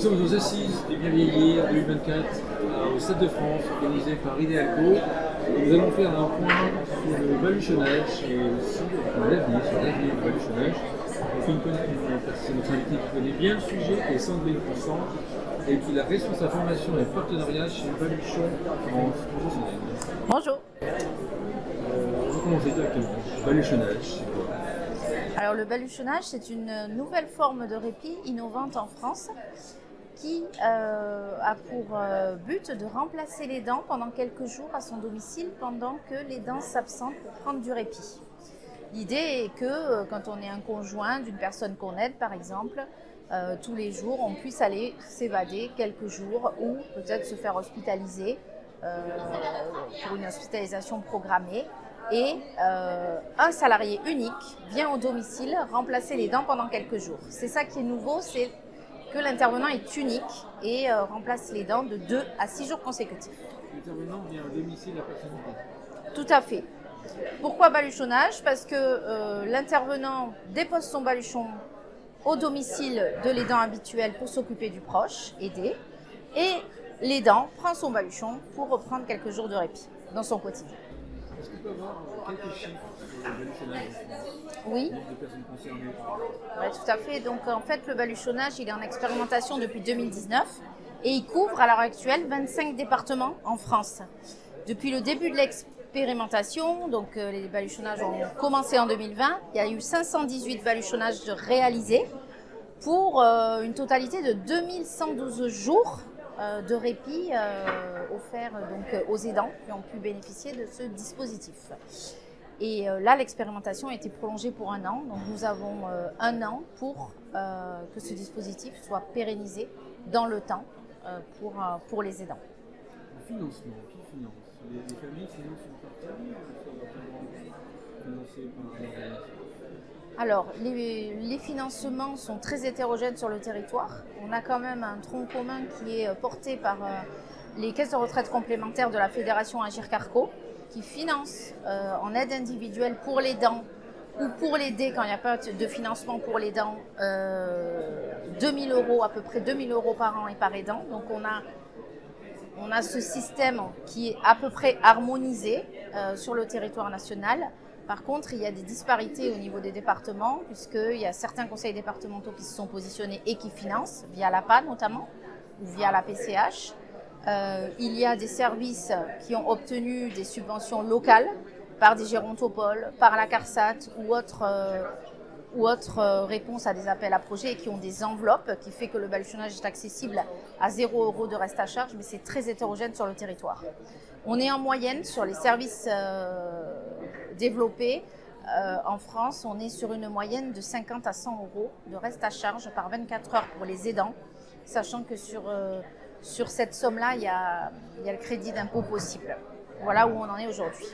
sommes aux Assises du Bien Vieillir 2024 au Stade de France, organisé par Idealco. Nous allons faire un point sur le baluchonnage et aussi sur l'avenir du baluchonnage. C'est notre invité qui connaît bien le sujet, qui est Sandrine Poussan, et qui est la responsable formation et partenariat chez Baluchon France. Bonjour Sandrine. Bonjour. On va commencer directement. Baluchonnage, c'est quoi? Alors le baluchonnage, c'est une nouvelle forme de répit innovante en France qui a pour but de remplacer les dents pendant quelques jours à son domicile pendant que les dents s'absentent pour prendre du répit. L'idée est que quand on est un conjoint d'une personne qu'on aide par exemple, tous les jours on puisse aller s'évader quelques jours ou peut-être se faire hospitaliser pour une hospitalisation programmée. Et un salarié unique vient au domicile remplacer les dents pendant quelques jours. C'est ça qui est nouveau, c'est que l'intervenant est unique et remplace les dents de 2 à 6 jours consécutifs. L'intervenant vient au domicile de la personne. Tout à fait. Pourquoi baluchonnage? Parce que l'intervenant dépose son baluchon au domicile de l'aidant habituel pour s'occuper du proche, aider, et l'aidant prend son baluchon pour reprendre quelques jours de répit dans son quotidien. Est-ce qu'on peut avoir quelques chiffres sur le baluchonnage en France? Oui. Le nombre de personnes concernées. Oui, tout à fait. Donc en fait, le baluchonnage, il est en expérimentation depuis 2019 et il couvre à l'heure actuelle 25 départements en France. Depuis le début de l'expérimentation, donc les baluchonnages ont commencé en 2020, il y a eu 518 baluchonnages réalisés pour une totalité de 2112 jours de répit offert donc, aux aidants qui ont pu bénéficier de ce dispositif. Et là, l'expérimentation a été prolongée pour 1 an. Donc nous avons 1 an pour que ce dispositif soit pérennisé dans le temps pour les aidants. Le financement, qui finance? Les familles financent une partie ou ça va financer par un organisme? Alors, les financements sont très hétérogènes sur le territoire. On a quand même un tronc commun qui est porté par les caisses de retraite complémentaires de la Fédération Agir Carco, qui finance en aide individuelle pour les dents ou pour l'aider quand il n'y a pas de financement pour les dents, 2000 €, à peu près 2000 € par an et par aidant. Donc on a ce système qui est à peu près harmonisé sur le territoire national. Par contre, il y a des disparités au niveau des départements, puisqu'il y a certains conseils départementaux qui se sont positionnés et qui financent, via l'APA notamment, ou via la PCH. Il y a des services qui ont obtenu des subventions locales par des gérontopoles, par la CARSAT ou autre réponse à des appels à projets et qui ont des enveloppes, qui fait que le baluchonnage est accessible à 0 € de reste à charge, mais c'est très hétérogène sur le territoire. On est en moyenne sur les services développés. En France, on est sur une moyenne de 50 à 100 € de reste à charge par 24 heures pour les aidants, sachant que sur cette somme-là, il y a le crédit d'impôt possible. Voilà où on en est aujourd'hui.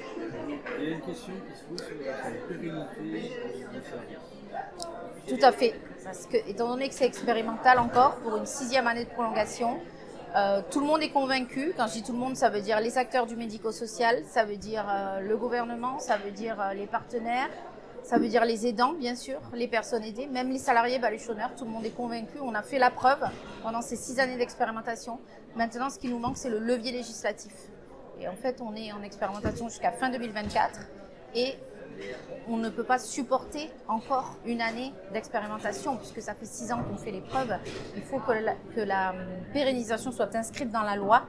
Il y a une question qui se pose sur la pérennité du service. Tout à fait, parce que étant donné que c'est expérimental encore, pour une 6e année de prolongation, tout le monde est convaincu. Quand je dis tout le monde, ça veut dire les acteurs du médico-social, ça veut dire le gouvernement, ça veut dire les partenaires, ça veut dire les aidants, bien sûr, les personnes aidées, même les salariés baluchonneurs, tout le monde est convaincu. On a fait la preuve pendant ces 6 années d'expérimentation. Maintenant, ce qui nous manque, c'est le levier législatif. Et en fait, on est en expérimentation jusqu'à fin 2024 et on ne peut pas supporter encore une année d'expérimentation puisque ça fait 6 ans qu'on fait les preuves. Il faut que la pérennisation soit inscrite dans la loi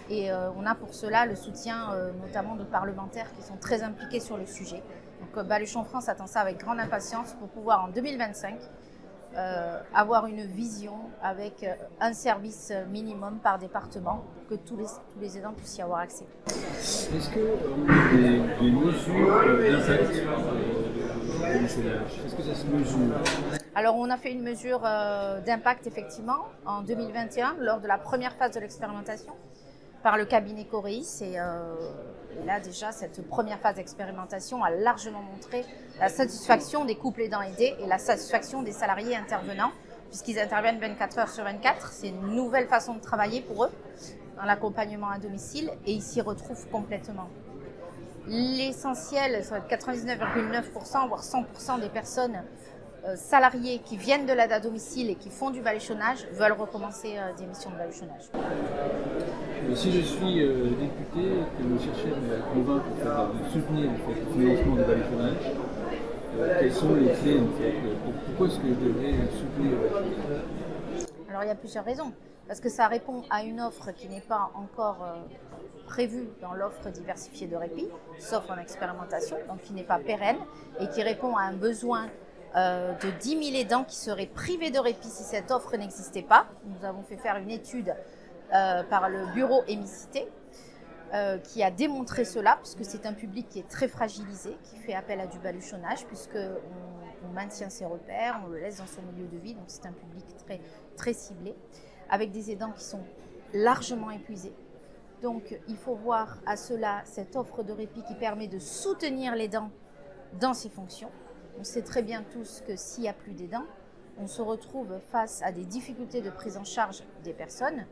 et on a pour cela le soutien notamment de parlementaires qui sont très impliqués sur le sujet. Donc Baluchon France attend ça avec grande impatience pour pouvoir en 2025 avoir une vision avec un service minimum par département pour que tous les aidants puissent y avoir accès. Est-ce qu'on a des mesures d'impact du baluchonnage? Est-ce que ça se mesure? Alors on a fait une mesure d'impact effectivement en 2021 lors de la première phase de l'expérimentation par le cabinet Coréis et là déjà cette première phase d'expérimentation a largement montré la satisfaction des couples aidants aidés et la satisfaction des salariés intervenants puisqu'ils interviennent 24 heures sur 24. C'est une nouvelle façon de travailler pour eux dans l'accompagnement à domicile et ils s'y retrouvent complètement. L'essentiel, ça va être 99,9%, voire 100% des personnes salariés qui viennent de l'aide à domicile et qui font du baluchonnage veulent recommencer des missions de baluchonnage. Si je suis député et que vous cherchez à me convaincre de soutenir en fait, le financement du baluchonnage, quelles sont les clés en fait? Pourquoi est-ce que je devrais soutenir le baluchonnage? Alors il y a plusieurs raisons. Parce que ça répond à une offre qui n'est pas encore prévue dans l'offre diversifiée de répit, sauf en expérimentation, donc qui n'est pas pérenne et qui répond à un besoin de 10 000 aidants qui seraient privés de répit si cette offre n'existait pas. Nous avons fait faire une étude par le bureau Émicité qui a démontré cela, puisque c'est un public qui est très fragilisé, qui fait appel à du baluchonnage, puisqu'on maintient ses repères, on le laisse dans son milieu de vie, donc c'est un public très, très ciblé, avec des aidants qui sont largement épuisés. Donc il faut voir à cela cette offre de répit qui permet de soutenir l'aidant dans ses fonctions. On sait très bien tous que s'il n'y a plus d'aidants, on se retrouve face à des difficultés de prise en charge des personnes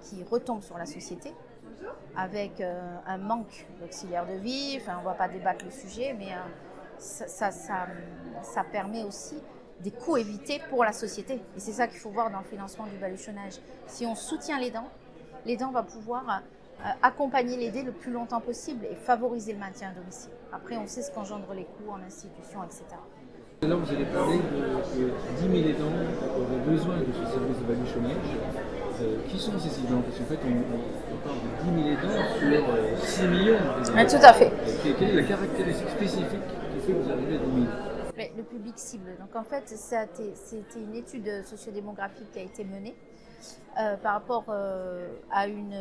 qui retombent sur la société, avec un manque d'auxiliaires de vie. Enfin, on ne va pas débattre le sujet, mais ça permet aussi des coûts évités pour la société. Et c'est ça qu'il faut voir dans le financement du baluchonnage. Si on soutient l'aidant va pouvoir accompagner l'aidé le plus longtemps possible et favoriser le maintien à domicile. Après, on sait ce qu'engendrent les coûts en institution, etc. Là, vous avez parlé de 10 000 aidants qui auraient besoin de ce service de baluchonnage. Qui sont ces aidants? Parce qu'en fait, on parle de 10 000 aidants sur 6 millions d'aidants. Oui, tout à fait. Quelle est la caractéristique spécifique qui fait que vous arrivez à 10 000? Le public cible. Donc en fait, c'était une étude sociodémographique qui a été menée par rapport à une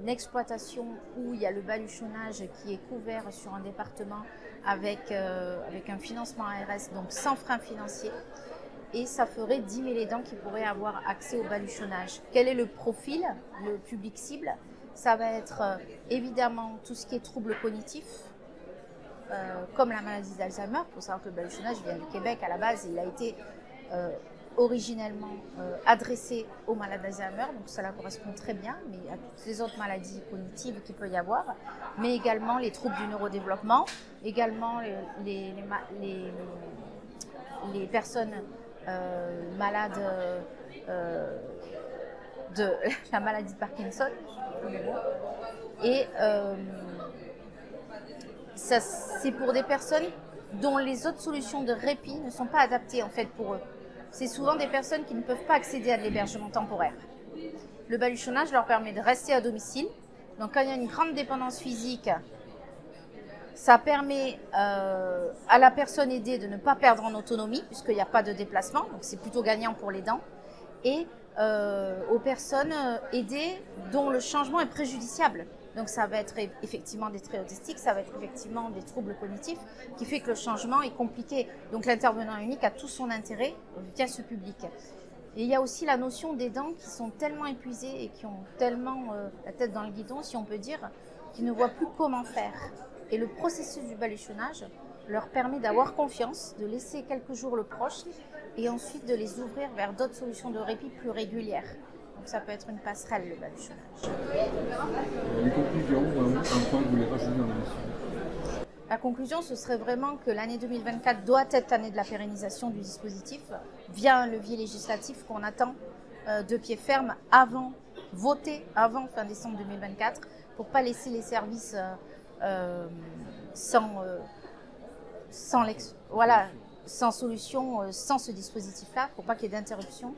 exploitation où il y a le baluchonnage qui est couvert sur un département avec un financement ARS, donc sans frein financier. Et ça ferait 10 000 aidants qui pourraient avoir accès au baluchonnage. Quel est le profil, le public cible? Ça va être évidemment tout ce qui est troubles cognitifs, comme la maladie d'Alzheimer. Il faut savoir que le baluchonnage vient du Québec à la base. Il a été originellement adressé aux malades d'Alzheimer, donc cela correspond très bien, mais à toutes les autres maladies cognitives qu'il peut y avoir, mais également les troubles du neurodéveloppement, également les personnes malades de la maladie de Parkinson. Et c'est pour des personnes dont les autres solutions de répit ne sont pas adaptées en fait pour eux. C'est souvent des personnes qui ne peuvent pas accéder à de l'hébergement temporaire. Le baluchonnage leur permet de rester à domicile. Donc quand il y a une grande dépendance physique, ça permet à la personne aidée de ne pas perdre en autonomie puisqu'il n'y a pas de déplacement, donc c'est plutôt gagnant pour l'aidant. Et aux personnes aidées dont le changement est préjudiciable. Donc ça va être effectivement des traits autistiques, ça va être effectivement des troubles cognitifs qui fait que le changement est compliqué. Donc l'intervenant unique a tout son intérêt via ce public. Et il y a aussi la notion d'aidants qui sont tellement épuisés et qui ont tellement la tête dans le guidon, si on peut dire, qu'ils ne voient plus comment faire. Et le processus du baluchonnage leur permet d'avoir confiance, de laisser quelques jours le proche et ensuite de les ouvrir vers d'autres solutions de répit plus régulières. Donc ça peut être une passerelle, le baluchonnage. Une conclusion, un point que vous voulez rajouter dans l'émission? La conclusion, ce serait vraiment que l'année 2024 doit être l'année de la pérennisation du dispositif via un levier législatif qu'on attend de pied ferme voté avant fin décembre 2024 pour ne pas laisser les services sans solution, sans ce dispositif-là, pour pas qu'il y ait d'interruption.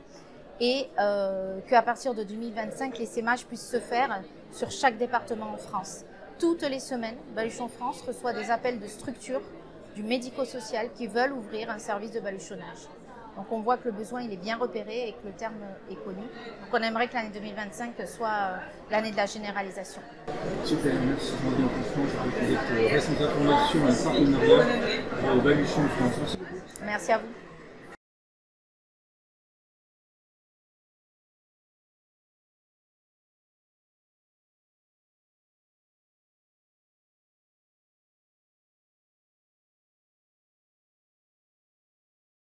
Et qu'à partir de 2025, l'essaimage puisse se faire sur chaque département en France. Toutes les semaines, Baluchon France reçoit des appels de structures du médico-social qui veulent ouvrir un service de baluchonnage. Donc on voit que le besoin il est bien repéré et que le terme est connu. Donc on aimerait que l'année 2025 soit l'année de la généralisation. Super, merci. Je m'en viens en question. Je vais responsable de formation et partenariat au Baluchon France. Merci à vous.